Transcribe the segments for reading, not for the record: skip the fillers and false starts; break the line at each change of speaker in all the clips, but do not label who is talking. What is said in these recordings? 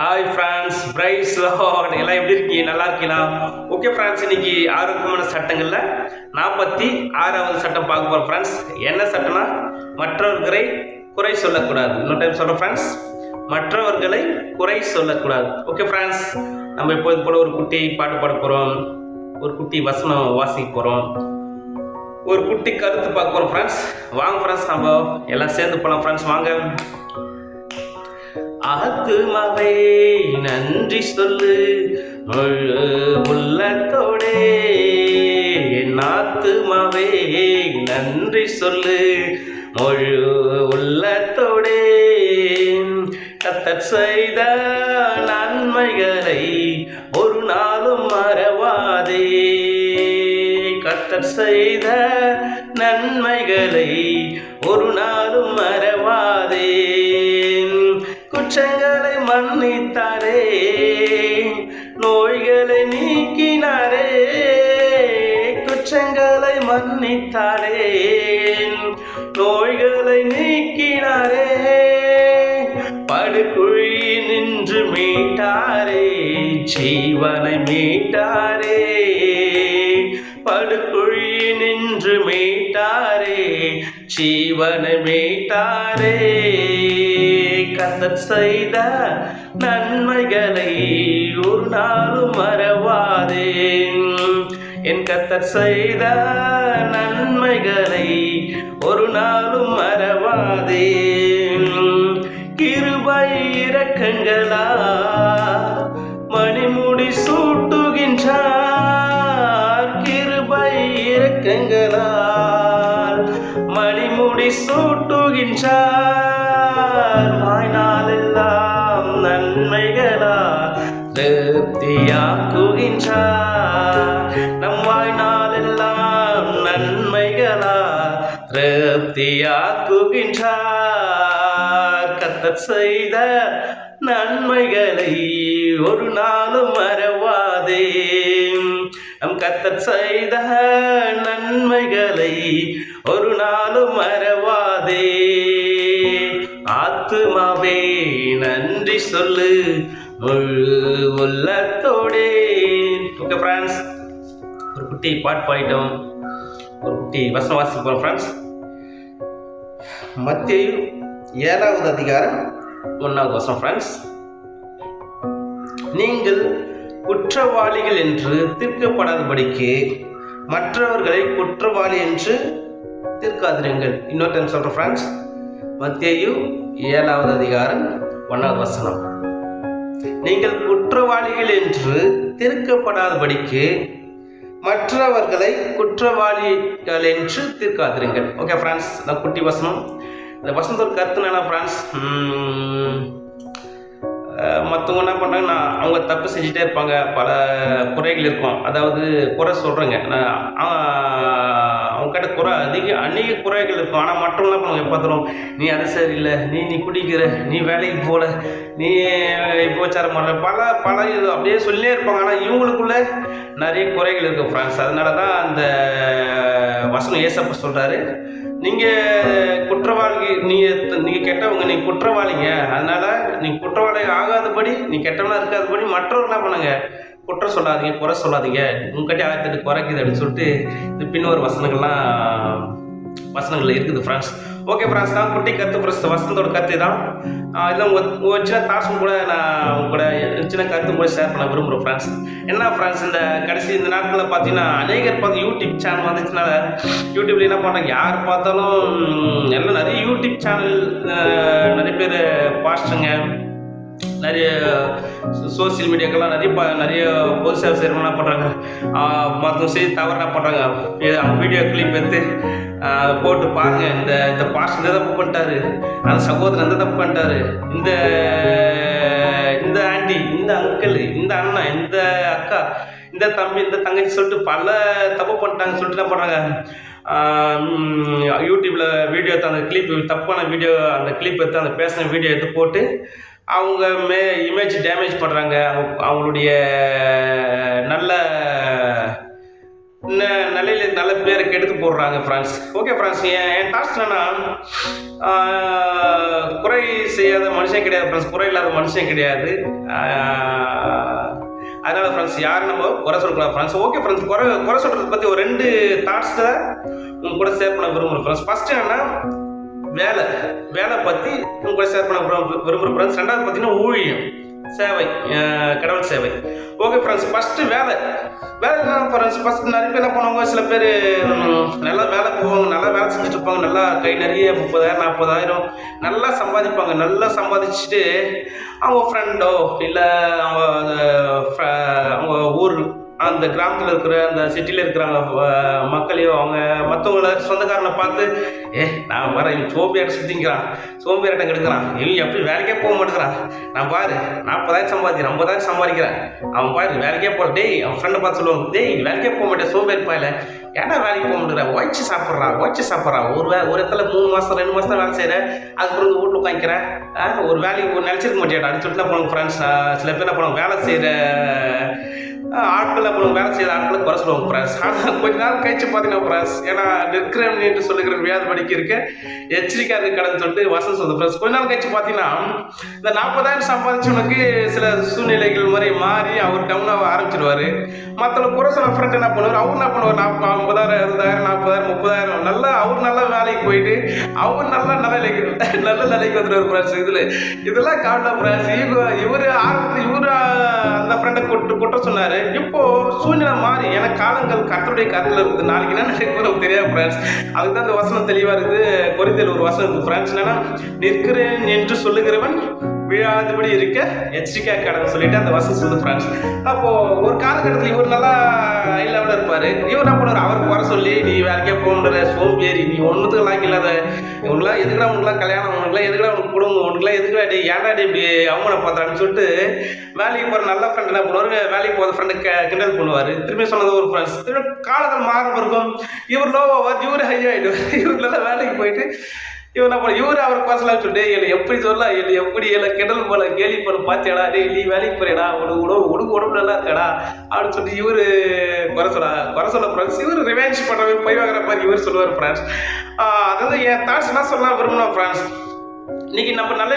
Hi friends, price Lord. எல்லாம் எப்படி இருக்கீங்க? நல்லா இருக்கீங்களா? ஓகே ஃப்ரெண்ட்ஸ், இன்னைக்கு ஆரோக்கியமான சட்டங்கள்ல 46வது சட்டம் பார்க்க போகிறோம் ஃப்ரெண்ட்ஸ். என்ன சட்டம்னா, மற்றவர்களை குறை சொல்லக்கூடாது. இன்னொரு டைம் சொல்கிறோம் ஃப்ரெண்ட்ஸ், மற்றவர்களை குறை சொல்லக்கூடாது. ஓகே ஃப்ரெண்ட்ஸ், நம்ம இப்போது போல ஒரு குட்டி பாட்டு பாட போகிறோம், ஒரு குட்டி வசனம் வாசிக்க போகிறோம், ஒரு குட்டி கருத்து பார்க்க போகிறோம் ஃப்ரெண்ட்ஸ். வாங்க ஃப்ரெண்ட்ஸ், நம்ம எல்லாம் சேர்ந்து போகலாம் ஃப்ரெண்ட்ஸ். வாங்க. ஆத்துமாவே நன்றி சொல்லு முழு உள்ளத்தோடே, என் ஆத்துமாவே நன்றி சொல்லு முழு உள்ளத்தோடே. கர்த்தர் செய்த நன்மைகளை ஒரு நாளும் மறவாதே, கர்த்தர் செய்த நன்மைகளை ஒரு நாளும் மறவாதே. குற்றங்களை மன்னித்தாரே, நோய்களை நீக்கினாரே, குற்றங்களை மன்னித்தாரே, நோய்களை நீக்கினாரே. படுகுழி நின்று மீட்டாரே, ஜீவனை மீட்டாரே, படுகுழி நின்று மீட்டாரே, ஜீவனை மீட்டாரே. கர்த்தர் செய்த நன்மைகளை ஒரு நாளும் மறவாதே, என் கர்த்தர் செய்த நன்மைகளை ஒரு நாளும் மறவாதே. கிருபை இரக்கங்களா மணிமுடி சூட்டுகின்றார், கிருபை இரக்கங்களால் மணிமுடி சூட்டுகின்றார். வாழ்நாளெல்லாம் நன்மைகளா திருப்தியாக்குகின்றார், நம் வாழ்நாளெல்லாம் நன்மைகளா திருப்தியாக்குகின்றார். கர்த்தர் செய்த நன்மைகளை ஒரு நாளும் மறவாதே, நம் கர்த்தர் செய்த நன்மைகளை ஒரு நாளும் மறவாதே. ஆத்துமாவே நன்றி சொல்லு முழு உள்ளத்தோடே. ஓகே ஃப்ரெண்ட்ஸ், ஒரு குட்டி பாட்டு பாடிட்டோம், ஒரு குட்டி வசனம் வாசிக்க போகிறோம் ஃப்ரெண்ட்ஸ். மத்தேயு 7வது அதிகாரம் 1வது வசனம் ஃப்ரெண்ட்ஸ். நீங்கள் குற்றவாளிகள் என்று தீர்க்கப்படாதபடிக்கு மற்றவர்களை குற்றவாளி என்று தீர்க்காதிருங்கள். இன்னொரு டைம் சொல்கிறேன் ஃப்ரெண்ட்ஸ். மத்தேயு 7வது அதிகாரம் 1வது வசனம். நீங்கள் குற்றவாளிகள் என்று தீர்க்கப்படாதபடிக்கு மற்றவர்களை குற்றவாளிகள் என்று தீர்க்காதிருங்கள். ஓகே ஃப்ரெண்ட்ஸ், நான் குட்டி வசனம். இந்த வசனத்தோட கருத்து என்ன ஃப்ரெண்ட்ஸ், மற்றவங்க என்ன பண்ணுறாங்கன்னா, அவங்க தப்பு செஞ்சுட்டே இருப்பாங்க, பல குறைகள் இருக்கும். அதாவது குறை சொல்கிறேங்க, அவங்க கிட்ட குறை அநேக குறைகள் இருக்கும். ஆனால் மற்றவங்க என்ன பண்ணுவாங்க, பார்த்துரும், நீ அது சரியில்லை, நீ குடிக்கிற, நீ வேலைக்கு போகல, நீ விபச்சாரம் பண்ணுற, பல இது அப்படியே சொல்லியே இருப்பாங்க. ஆனால் இவங்களுக்குள்ள நிறைய குறைகள் இருக்கும் ஃப்ரெண்ட்ஸ். அதனால தான் அந்த வசனம் ஏசப்பா சொல்கிறாரு, நீங்கள் குற்றவாளி, நீங்கள் கெட்டவங்க, நீங்கள் குற்றவாளிங்க, அதனால நீங்கள் குற்றவாளி ஆகாதபடி, நீ கெட்டவனா இருக்காதபடி மற்றவர்கள் என்ன பண்ணுங்க, குற்றம் சொல்லாதீங்க, குறை சொல்லாதீங்க, உங்ககிட்ட 1008 குறைக்குது அப்படின்னு சொல்லிட்டு இந்த பின்னொரு வசனங்கள் இருக்குது ஃப்ரெண்ட்ஸ். ஓகே ஃப்ரெண்ட்ஸ், தான் குட்டி கருத்து ஃப்ரெண்ட்ஸ், வசனத்தோட கருத்து தான். இதில் உங்கள் சின்ன தாட்ஸும் கூட நான் உங்க கூட சின்ன கருத்தும் கூட ஷேர் பண்ண விரும்புகிறேன் ஃப்ரெண்ட்ஸ். என்ன ஃப்ரெண்ட்ஸ், இந்த இந்த நேரத்தில் பார்த்தீங்கன்னா அநேகர் பார்த்து யூடியூப் சேனல் வந்துச்சுனால, யூடியூப்ல என்ன பண்ணுறாங்க, யார் பார்த்தாலும் எல்லாம் நிறைய யூடியூப் சேனல், நிறைய பேர் பாஸ்ட்டுங்க, நிறைய சோசியல் மீடியாக்கெல்லாம் நிறைய பொது சேவை செய்கிறவங்க என்ன பண்ணுறாங்க, மற்ற செய்தி தவறு என்ன பண்ணுறாங்க, அவங்க வீடியோ கிளிப் எடுத்து போட்டு பாருங்கள், இந்த பாஸ்ட் இந்த தப்பு பண்ணிட்டாரு, அந்த சகோதரன் இந்த தப்பு பண்ணிட்டாரு, இந்த ஆண்டி, இந்த அங்கிள், இந்த அண்ணன், இந்த அக்கா, இந்த தம்பி, இந்த தங்கச்சி சொல்லிட்டு பல தப்பு பண்ணிட்டாங்கன்னு சொல்லிட்டு என்ன பண்ணுறாங்க, யூடியூப்பில் வீடியோ எடுத்து அந்த கிளிப், தப்பான வீடியோ, அந்த கிளிப் எடுத்து அந்த பேசின வீடியோ எடுத்து போட்டு அவங்க இமேஜ் டேமேஜ் பண்ணுறாங்க, அவங்களுடைய நல்ல நிலையில நல்ல பேரை கெடுத்து போடுறாங்க ஃப்ரெண்ட்ஸ். ஓகே ஃப்ரெண்ட்ஸ், என் டாஸ்க் என்னன்னா, குறை செய்யாத மனுஷன் கிடையாது ஃப்ரெண்ட்ஸ், குறை இல்லாத மனுஷன் கிடையாது. அதனால் ஃப்ரெண்ட்ஸ் யாரும் நம்ம குறை சொல்லக்கூடாது ஃப்ரெண்ட்ஸ். ஓகே ஃப்ரெண்ட்ஸ், குறை சொல்கிறத பற்றி ஒரு 2 தாட்ஸை உங்க கூட ஷேர் பண்ண விரும்புகிறேன் ஃப்ரெண்ட்ஸ். ஃபஸ்ட்டு என்னன்னா வேலை பற்றி உங்க கூட ஷேர் பண்ண விரும்புகிறேன் ஃப்ரெண்ட்ஸ். 2வது பார்த்தீங்கன்னா ஊழியம், சேவை, கடவுள் சேவை. ஓகே ஃப்ரெண்ட்ஸ், ஃபஸ்ட்டு வேலை என்ன ஃப்ரெண்ட்ஸ், ஃபஸ்ட்டு நிறைய பேர் என்ன பண்ணுவாங்க, சில பேர் நல்லா வேலை போவாங்க, நல்லா வேலை செஞ்சுட்டு இருப்பாங்க, நல்லா கை நிறைய 30,000 40,000 நல்லா சம்பாதிப்பாங்க. நல்லா சம்பாதிச்சுட்டு அவங்க ஃப்ரெண்டோ இல்லை அவங்க ஊர் அந்த கிராமத்தில் இருக்கிற அந்த சிட்டியில் இருக்கிறாங்க மக்களையோ அவங்க மற்றவங்கள சொந்தக்காரனை பார்த்து, நான் வர இவன் சோம்பியாட்ட சுற்றிங்கிறான், சோம்பியாட்டம் கெடுக்கிறான், இவன் எப்படி வேலைக்கே போக மாட்டேங்கிறான், நான் பாரு 40,000 சம்பாதிக்கிறேன் 50,000 சம்பாதிக்கிறேன், அவன் பாரு வேலைக்கே போகிற, டேய் அவன் ஃப்ரெண்டை பார்த்து சொல்லுவாங்க, டேய் வேலைக்கே போக மாட்டேன் சோம்பேறி பாயில, ஏன்னா வேலைக்கு போக முடியல, உழைச்சி சாப்பிட்றா ஒரு இடத்துல 3 மாதம் 2 மாதம் தான் வேலை செய்கிறேன், அதுக்கப்புறம் வீட்டில் உட்காந்துக்கிறேன், ஒரு வேலைக்கு நினச்சிருக்க மாட்டேன் அப்படின்னு சொல்லிட்டு போனாங்க ஃப்ரெண்ட்ஸ். சில பேர் என்ன பண்ணுவாங்க, வேலை செய்கிற ஆட்களை வேலை செய்கிற ஆட்களை குறை சொல்லுவாங்க ஃப்ரெண்ட்ஸ். ஆனால் கொஞ்ச நாள் கழிச்சு பார்த்தீங்கன்னா ஃப்ரெண்ட்ஸ், ஏன்னா நிற்கிறேன் என்று சொல்லுகிற வியாதி படிக்க இருக்க எச்சரிக்கையாக கடன் சொல்லிட்டு வசனம் சொல்லுது ஃப்ரெண்ட்ஸ். கொஞ்ச நாள் கழிச்சு பார்த்தீங்கன்னா இந்த 40,000 சம்பாதிச்சவனுக்கு சில சூழ்நிலைகள் மாதிரி மாறி அவர் டவுனாக ஆரம்பிச்சிருவார். மற்றவங்க குறை சொல்ல ஃப்ரெண்ட் என்ன பண்ணுவார், அவர் என்ன பண்ணுவார், 50,000 60,000 40,000 30,000 நல்லா அவர் நல்லா வேலைக்கு போயிட்டு அவர் நல்ல நிலைக்கு வந்துடுவார் ஃப்ரெண்ட்ஸ். இதெல்லாம் காட்டலாம் ஃப்ரெண்ட்ஸ். இவர் அந்த ஃப்ரெண்டை குற்றம் சொன்னார். இப்போ சூழ்நிலை மாறி எனக்கு காலங்கள் கர்த்தருடைய கருத்தில் இருக்குது, நாளைக்கு என்ன நடக்கும் நமக்கு தெரியாது ஃப்ரெண்ட்ஸ். அதுக்கு தான் இந்த வசனம் தெளிவாக இருக்குது. கொரிந்தியர் ஒரு வசனம் இருக்குது ஃப்ரெண்ட்ஸ், என்னன்னா நிற்கிறேன் என்று சொல்லுகிறவன் விழாதபடி இருக்க எச்சரிக்கையாக கடந்து சொல்லிட்டு அந்த வசனம் சொல்லுது ஃப்ரெண்ட்ஸ். அப்போ ஒரு காலகட்டத்தில் இவர் நல்லா ஹை லெவலில் இருப்பார். இவர் என்ன பண்ணுவார், அவருக்கு வர சொல்லி நீ வேலைக்கே போக முடியல சோம்பேறி, நீ ஒன்றுத்துக்கு லாக்கி இல்லாத, இவங்களாம் எதுக்குடா உனக்குலாம் கல்யாணம், உனக்குலாம் எதுக்குடா உனக்கு குடும்பம், உனக்குலாம் எதுக்குடா டே ஏன்டா இப்படி அவங்கள பார்த்தான்னு சொல்லிட்டு வேலைக்கு போகிற நல்ல ஃப்ரெண்ட் என்ன பண்ணுவார், வேலைக்கு போகிற ஃப்ரெண்டு கிண்டல் பண்ணுவார். திரும்பி சொன்னது ஒரு ஃப்ரெண்ட்ஸ். திரும்ப காலங்கள் மாறும் இருக்கும், இவர் லோவாவார், இவர் ஹை ஆகிடுவார். இவர் நல்லா வேலைக்கு போயிட்டு இவர் என்ன பண்ண, இவர் அவர் பர்சனலாக சொல்லிட்டு என்னை எப்படி சொல்லலாம், என்னை எப்படி எல்லாம் கிண்டல் போல கேலி பண்ண பார்த்தியாடா, டே நீ வேலைக்கு போறியடா, உடம்பு நல்லா இருக்கடா அப்படின்னு சொல்லிட்டு இவர் குறை சொல்ல ஃப்ரெண்ட்ஸ். இவர் ரிவெஞ்ச் பண்ணுற போய் வாங்குற மாதிரி இவர் சொல்லுவார் ஃப்ரெண்ட்ஸ். அதாவது என் தாட்ஸ் என்ன சொல்லலாம் விரும்பணும் ஃப்ரெண்ட்ஸ், இன்னைக்கு நம்ம நல்ல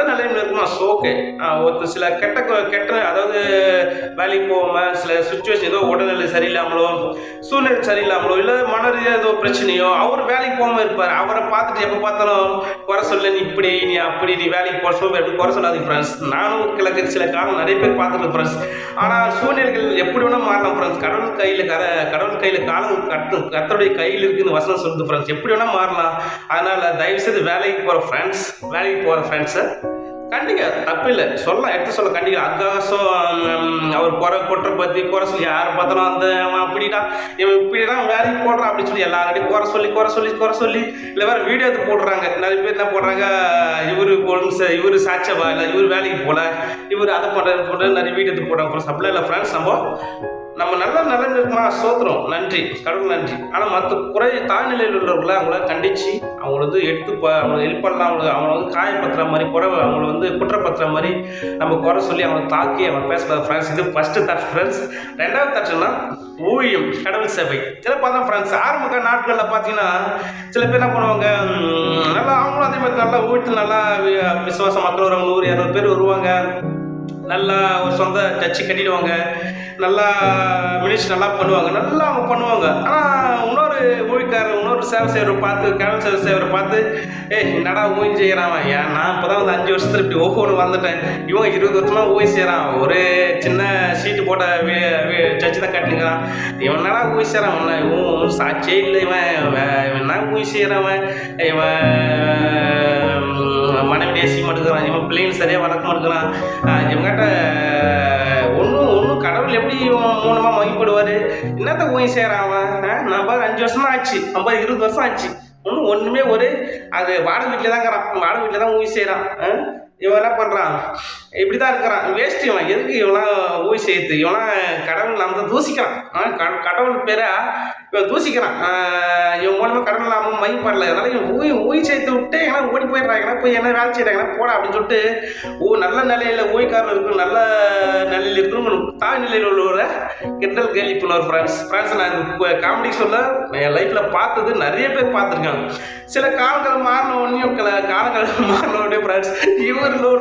நிலையில் இருக்குமா ஓகே. ஒருத்தர் சில கெட்ட அதாவது வேலைக்கு போகாமல் சில சுச்சுவேஷன் ஏதோ உடல்நிலை சரியில்லாமலோ சூழ்நிலை சரியில்லாமலோ இல்லை மன ரீதியாக ஏதோ பிரச்சனையோ அவர் வேலைக்கு போகாமல் இருப்பார். அவரை பார்த்துட்டு எப்போ பார்த்தாலும் குறை சொல்ல, நீ இப்படி நீ அப்படி நீ வேலைக்கு போக சொல்ல எப்படி குறை சொல்லாதீங்க ஃப்ரெண்ட்ஸ். நானும் கிழக்கு சில காலம் நிறைய பேர் பார்த்துருக்கேன் ஃப்ரெண்ட்ஸ். ஆனால் சூழ்நிலைகள் எப்படி வேணால் மாறலாம் ஃப்ரெண்ட்ஸ். கடவுள் கையில் காலம் கர்த்தருடைய கையில் இருக்குன்னு வசனம் சொல்லுது ஃப்ரெண்ட்ஸ். எப்படி வேணால் மாறலாம். அதனால் தயவுசெய்து வேலைக்கு போகிற ஃப்ரெண்ட்ஸை கண்டிக்க தப்பு இல்லை, சொல்லலாம், எடுத்து சொல்ல கண்டிக்க. அதுக்காக அவர் குறை பற்றி குறை சொல்லி யாரை பார்த்தாலும் அந்த அவன் அப்படிதான் இவன் இப்படிதான் வேலைக்கு போடுறான் அப்படின்னு சொல்லி எல்லாருடையும் குறை சொல்லி இல்லை வேறு வீடியோ எடுத்து போடுறாங்க. நிறைய பேர் என்ன போடுறாங்க, இவர் சாட்சவா இல்லை, இவர் வேலைக்கு போகல, இவர் அதை பண்ணுறது நிறைய வீடியோ எடுத்து போடுறாங்க. அப்படிலாம் இல்லை ஃப்ரெண்ட்ஸ். நம்ம நல்ல இருக்குமா சோத்திரம், நன்றி கடவுள் நன்றி. ஆனால் மற்ற தாழ்நிலையில் உள்ளவர்களை அவங்கள கண்டித்து அவங்கள அவங்களுக்கு ஹெல்ப் பண்ணலாம். அவங்கள காயப்படுத்துகிற மாதிரி அவங்கள குற்றப்படுத்துகிற மாதிரி நம்ம குறை சொல்லி அவங்களை தாக்கி அவங்க பேசக்கூடாது ஃப்ரெண்ட்ஸ். இது ஃபஸ்ட்டு தாட் ஃப்ரெண்ட்ஸ். 2வது தாட்னா ஊழியம், கடவுள் சேவை. சில பார்த்தா ஃப்ரெண்ட்ஸ் ஆரம்ப நாட்களில் பார்த்தீங்கன்னா சில பேர் என்ன பண்ணுவாங்க, நல்லா அவங்களும் அதே மாதிரி நல்லா ஊழியத்தில் நல்லா விசுவாச மக்கள் வருவாங்க, 100-200 பேர் வருவாங்க, நல்லா ஒரு சொந்த சர்ச்சு கட்டிடுவாங்க, நல்லா மினிஸ்டர் நல்லா அவங்க பண்ணுவாங்க. ஆனால் இன்னொரு சேவை செய்வரை பார்த்து, கடவுள் சேவரை பார்த்து, என்னடா ஊழி செய்கிறான், நான் இப்போ தான் வந்து 5 வருஷத்துல இப்படி ஒவ்வொன்று வந்துட்டேன், இவன் 20 வருஷமாக ஊழி செய்கிறான், ஒரு சின்ன சீட்டு போட்ட சர்ச்சு தான் கட்டினுக்கிறான், இவன் என்னடா ஊழி செய்கிறான், இவன் சாட்சியே இல்லை, இவன் என்ன ஊழி செய்கிறவன், இவன் மனைவி நேசிக்க மாட்டேங்கிறான், இவன் பிள்ளைங்க சரியாக வளர்க்க மாட்டேங்கிறான், இவங்கிட்ட ஒன்றும் கடவுள் எப்படி மூலமாக மகிப்படுவார், என்னத்த ஊழி செய்கிறான் அவன், நான் பாரு 5 வருஷமா ஆச்சு, 20 வருஷம் ஆச்சு, ஒன்றுமே அது வாடகை வீட்டில் தான் இருக்கிறான், வாடகை வீட்டில் தான் ஊழி செய்கிறான், இவன் என்ன பண்ணுறான், இப்படி தான் இருக்கிறான், வேஸ்ட்டு, இவன் எதுக்கு இவெல்லாம் ஊழி செய்யுது, இவெல்லாம் கடவுள் நம்ம தூசிக்கிறான், கடவுள் பேரை இவன் தூசிக்கிறான். இவன் மூலமாக கடன் இல்லாமல் மைண்ட் பண்ணல. அதனால இவன் ஊய் சேர்த்து விட்டு ஏன்னா ஓடி போயிடுறாங்கன்னா போய் என்ன வேலை செய்கிறாங்கன்னா போடா அப்படின்னு சொல்லிட்டு நல்ல நிலையில் ஊய்க்காரன் இருக்கும், நல்ல நிலையில் இருக்கும், தாய் நிலையில் உள்ளவரை கிண்டல் கேலி பண்ணுவார். ஃப்ரெண்ட்ஸ் நான் இந்த காமெடி சொல்ல என் லைஃப்பில் பார்த்தது நிறைய பேர் பார்த்துருக்காங்க. சில காலங்கள் மாறின உடனே ஃப்ரெண்ட்ஸ் இவர் லோ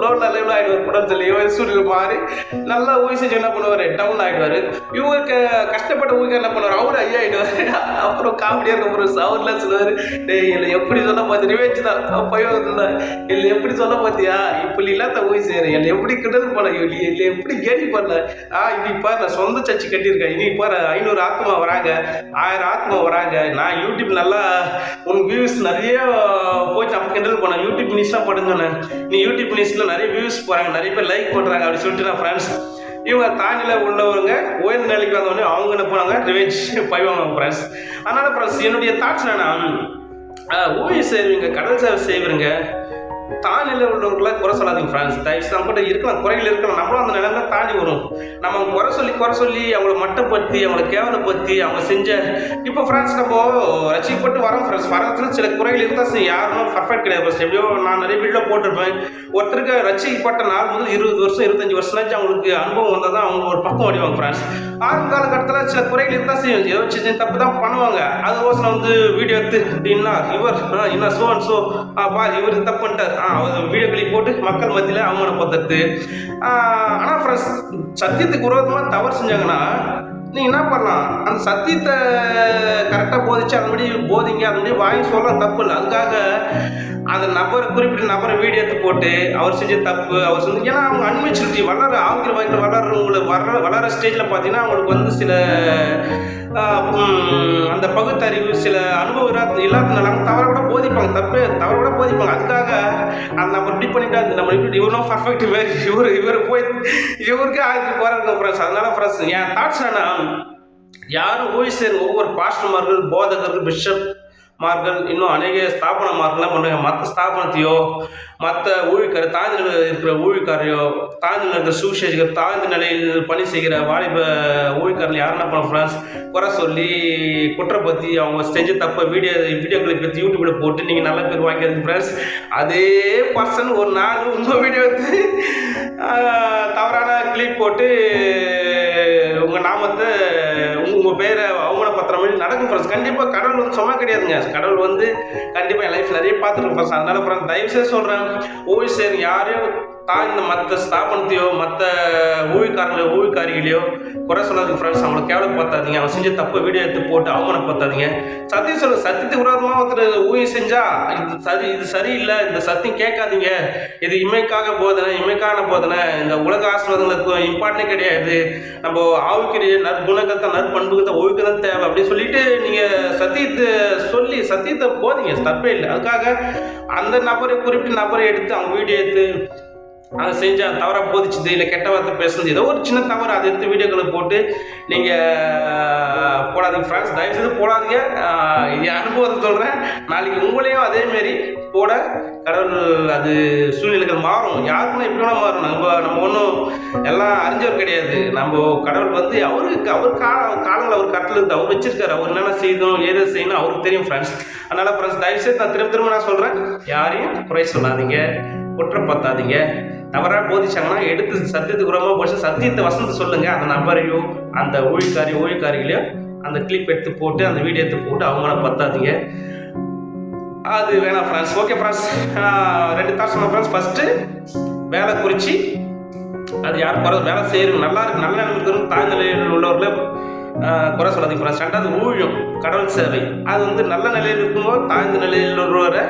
லெவலில் ஆகிடுவார். உடம்புல இவர் சூழ்நிலை மாறி நல்லா ஊய் செஞ்சு என்ன பண்ணுவார், டவுன் ஆகிடுவார். இவருக்கு கஷ்டப்பட்ட ஊருக்கு என்ன பண்ணுவார், அவரு ஐயா ஆகிடுவார். அப்புறம் காமெடியாக இருக்க அப்புறம் அவர்லாம் சொல்லுவார், இல்லை எப்படி சொல்ல பார்த்து ரிவேஜ் தான் பயோகத்தில் இல்லை எப்படி சொல்ல பார்த்தியா இப்படி இல்லாத ஊய் செய்கிறேன் என்னை எப்படி கிட்டது போல இல்லை எப்படி கேள்வி பண்ணல. இன்னைக்கு பாரு நான் சொந்த சர்ச்சு கட்டியிருக்கேன், இன்னைக்கு பாரு 500 ஆத்மா வராங்க, 1000 ஆத்மா வராங்க, நான் யூடியூப் நல்லா உனக்கு வியூஸ் நிறைய போச்சு. அப்போ கிண்டல் போனேன், யூடியூப் நியூஸ்லாம் போடுங்கண்ணே, நீ யூடியூப் நியூஸில் நிறைய வியூஸ் போகிறாங்க, நிறைய பேர் லைக் பண்ணுறாங்க அப்படின்னு சொல்லிட்டு நான் ஃப்ரெண்ட்ஸ் இவங்க தாய்நிலை உள்ளவங்க உயர்ந்த நிலைக்கு வந்தவொடனே அவங்க என்ன போனாங்க ரிவெஞ்ச் பைவாங்க ஃப்ரெண்ட்ஸ். அதனால் ஃப்ரெண்ட்ஸ் என்னுடைய தாட்ஸ் என்னன்னா, ஊழிய செய்வீங்க, கடல் சேவை செய்வீங்க, தாய்நிலை உள்ளவர்களை குறை சொல்லாதீங்க ஃப்ரெண்ட்ஸ். தயவுசு நம்ம கிட்ட இருக்கலாம், குறைகள் இருக்கலாம், நம்மளும் அந்த நிலைமை தாண்டி வரும். நம்ம குறை சொல்லி அவங்கள மட்டப்படுத்தி அவங்கள கேவலப்படுத்தி அவங்க செஞ்ச இப்போ ஃப்ரெண்ட்ஸ் நம்ம ரசிக்கப்பட்டு வரோம் ஃப்ரெண்ட்ஸ். வரத்துல சில குறைகள் இருந்தால் சரி, யாரும் பர்ஃபெக்ட் கிடையாது ஃப்ரெண்ட்ஸ். எப்படியோ நான் நிறைய வீட்டில் போட்டிருப்பேன், ஒருத்தருக்கு ரசிக்கப்பட்ட நாள் முதல் 20 வருஷம் 25 வருஷம்னாச்சும் அவங்களுக்கு அனுபவம் வந்தால் தான் அவங்க ஒரு பக்கம் அடிவாங்க ஃப்ரெண்ட்ஸ். ஆரம்ப காலகட்டத்தில் சில குறைகள் இருந்தால் செய்யும், ஏதோ சின்ன தப்பு தான் பண்ணுவாங்க. அதுக்கோசரம் வந்து வீடியோ எடுத்து இவர் சோ பாரு இவர் தப்பு பண்ணிட்டார், அவர் வீடியோ கிளிப் போட்டு மக்கள் மத்தியில் அவமானப்படுத்துறது. ஆனால் ஃப்ரெண்ட்ஸ் சத்தியத்துக்கு விரோதமாக தவறு செஞ்சாங்கன்னா நீங்கள் என்ன பண்ணலாம், அந்த சத்தியத்தை கரெக்டாக போதிச்சு அதன்படி போதிங்க, அதன்படி வாங்கி சொல்லலாம், தப்பு இல்லை. அதுக்காக அந்த குறிப்பிட்ட நபரை வீடியோ எடுத்து போட்டு அவர் செஞ்ச தப்பு அவர் செஞ்சு, ஏன்னா அவங்க அன்மெச்சூரிட்டி வளர ஆங்கில வாய்க்கில் வளர்றவங்களை வளர ஸ்டேஜில் பார்த்தீங்கன்னா அவங்களுக்கு வந்து சில அந்த பகுத்தறிவு சில அனுபவம் இல்லாதனால தவற கூட போதிப்பாங்க, தவற கூட போதிப்பாங்க. அதுக்காக அந்த நம்ம இப்படி பண்ணிட்டு நம்ம இவனும் பர்ஃபெக்ட் இவர் போய் இவருக்கே ஆயிரத்தி போறாங்க ஃப்ரெண்ட்ஸ். அதனால ஃப்ரெண்ட்ஸ் என் தாட்ஸ் என்னன்னா, யாரும் ஊழி சேர் ஒவ்வொரு பாஸ்டர்மார்கள், போதகர்கள், பிஷப் மார்கள், இன்னும் அநேக ஸ்தாபனமார்கள்லாம் பண்ணுங்க. மற்ற ஸ்தாபனத்தையோ மற்ற ஊழிக்கார தாழ்ந்த நிலையில் இருக்கிற ஊழிக்காரையோ, தாழ்ந்த நிலையில் இருக்கிற சுவிசேஷகர், தாழ்ந்த நிலையில் பணி செய்கிற வாலிப ஊழிக்காரில் யாரும் என்ன பண்ண ஃப்ரெண்ட்ஸ் குறை சொல்லி குற்றப்பத்தி அவங்க செஞ்ச தப்பை வீடியோக்களை பற்றி யூடியூப்பில் போட்டு நீங்கள் நல்ல பேர் வாங்கிடுங்க ஃப்ரெண்ட்ஸ். அதே பர்சன் ஒரு நாள் உங்கள் வீடியோ வந்து தவறான கிளிப் போட்டு உங்கள் நாமத்தை உங்கள் பேரை அவமானப்படுத்துற மாதிரி நடக்கும் ஃப்ரெண்ட்ஸ். கண்டிப்பாக கடவுள் வந்து சும்மா கிடையாதுங்க. கடவுள் வந்து கண்டிப்பாக என் லைஃப் நிறைய பார்த்துருக்கோம் ஃப்ரெண்ட்ஸ். அதனால ஃப்ரெண்ட்ஸ் தயவுசெய்து சொல்கிறேன், ஊழி சேர் யாரையும் தாழ்ந்த மற்ற ஸ்தாபனத்தையோ மற்ற ஊழிக்காரிகளையோ குறை சொல்லாதீங்க ஃப்ரெண்ட்ஸ். அவங்களை கேவலப்படுத்தாதீங்க, அவங்க செஞ்ச தப்பை வீடியோ எடுத்து போட்டு அவமானப்படுத்தாதீங்க. சத்தியம் சொல்லுங்க, சத்தியத்துக்கு விரோதமாக ஒருத்தர் ஊழி செஞ்சா இது சரியில்லை, இந்த சத்தியம் கேட்காதீங்க, இது இமைக்கான போதனை, இந்த உலக ஆசீர்வாதங்களுக்கு இம்பார்ட்டனே கிடையாது, நம்ம ஆவிக்குரிய நற்குணங்கள் தான் நற்பண்புகள் தான் ஒழுக்கம் தான் தேவை அப்படின்னு சொல்லிட்டு நீங்கள் சத்தியத்தை போதீங்க, தப்பே இல்லை. அதுக்காக அந்த குறிப்பிட்ட நபரை எடுத்து அவங்க வீடியோ எடுத்து அதை செஞ்சால் தவறாக போதிச்சுது இல்லை கெட்ட வார்த்தை பேசுனது ஏதோ ஒரு சின்ன தவறு அதை எடுத்து வீடியோக்களை போட்டு நீங்கள் போடாதீங்க ஃப்ரெண்ட்ஸ். தயவுசெய்து போடாதீங்க. என் அனுபவத்தை சொல்கிறேன், நாளைக்கு உங்களையும் அதேமாரி போட கடவுள் அது சூழ்நிலைகள் மாறும். யாருக்குன்னா எப்படி வேணால் மாறும். நம்ம ஒன்றும் எல்லாம் அறிஞ்சவர் கிடையாது. நம்ம கடவுள் வந்து அவர் காலங்கள் அவர் கட்டளை அவர் வச்சிருக்காரு. அவர் என்னென்ன செய்யணும் ஏதோ செய்யணும் அவருக்கு தெரியும் ஃப்ரெண்ட்ஸ். அதனால் ஃப்ரெண்ட்ஸ் தயவுசெய்து நான் திரும்ப நான் சொல்கிறேன், யாரையும் குறை சொல்லாதீங்க, குற்றப்படுத்தாதீங்க. தவறாக போதிச்சாங்கன்னா எடுத்து சத்தியத்துக்கு ரொம்ப போச்சு சத்தியத்தை வசந்து சொல்லுங்கள். அந்த நபரையோ அந்த ஊழிக்காரிகளையோ அந்த கிளிப் எடுத்து போட்டு அந்த வீடியோ எடுத்து போட்டு அவங்கள பத்தாதீங்க, அது வேணாம் ஃப்ரெண்ட்ஸ். ஓகே ஃப்ரெண்ட்ஸ், 2 தாட்ஸ் சொன்ன ஃப்ரெண்ட்ஸ். ஃபஸ்ட்டு வேலை குறித்து அது யாரும் குறை வேலை செய்யணும் நல்லா இருக்கு நல்ல நிலைமைக்கு தாய் நிலையில் உள்ளவர்களே குறை சொல்லாதீங்க ஃப்ரெண்ட்ஸ். 2வது ஊழியம் கடவுள் சேவை, அது வந்து நல்ல நிலையில் இருக்கும்போது தாழ்ந்த நிலையில் உள்ளவரை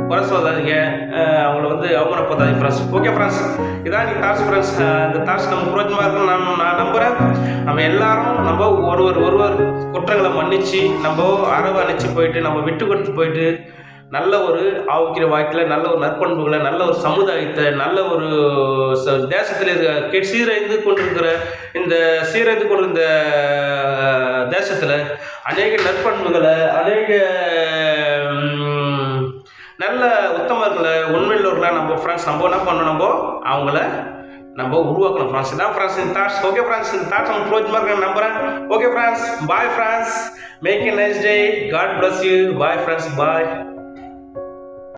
குறை சொல்லாதீங்க, அவங்கள வந்து அவமானப்படுத்தாதீங்க ஃப்ரெண்ட்ஸ். ஓகே ஃப்ரெண்ட்ஸ், இதான் நீ தாட்ஸ் ஃப்ரெண்ட்ஸ். இந்த தாட்ஸ் நம்ம புரோஜனமாக இருக்குன்னு நான் நம்புகிறேன். நம்ம எல்லாரும் நம்ம ஒருவர் குற்றங்களை மன்னிச்சு நம்ம அரவணைச்சு போயிட்டு நம்ம விட்டு கொடுத்து போயிட்டு நல்ல ஒரு ஆவிக்கிற வாழ்க்கையில் நல்ல ஒரு நற்பண்புகளை நல்ல ஒரு சமுதாயத்தை நல்ல ஒரு தேசத்தில் சீரழிந்து கொண்டிருக்கிற இந்த தேசத்தில் அநேக நற்பண்புகளை அநேக நல்ல உத்தமர்களை உண்மையுள்ளவர்களை நம்ம ஃப்ரெண்ட்ஸ் நம்ம என்ன பண்ணணும், அவங்கள நம்ம உருவாக்கணும் ஃப்ரெண்ட்ஸ். இதான் ஃப்ரெண்ட்ஸ் இந்த தாட்ஸ். ஓகே ஃப்ரெண்ட்ஸ், இந்த தாட்ஸ் உங்களுக்கு பிரோஜனமாக இருக்குன்னு நம்புறேன். Okay friends, bye friends, make a nice day, God bless you, bye friends, bye.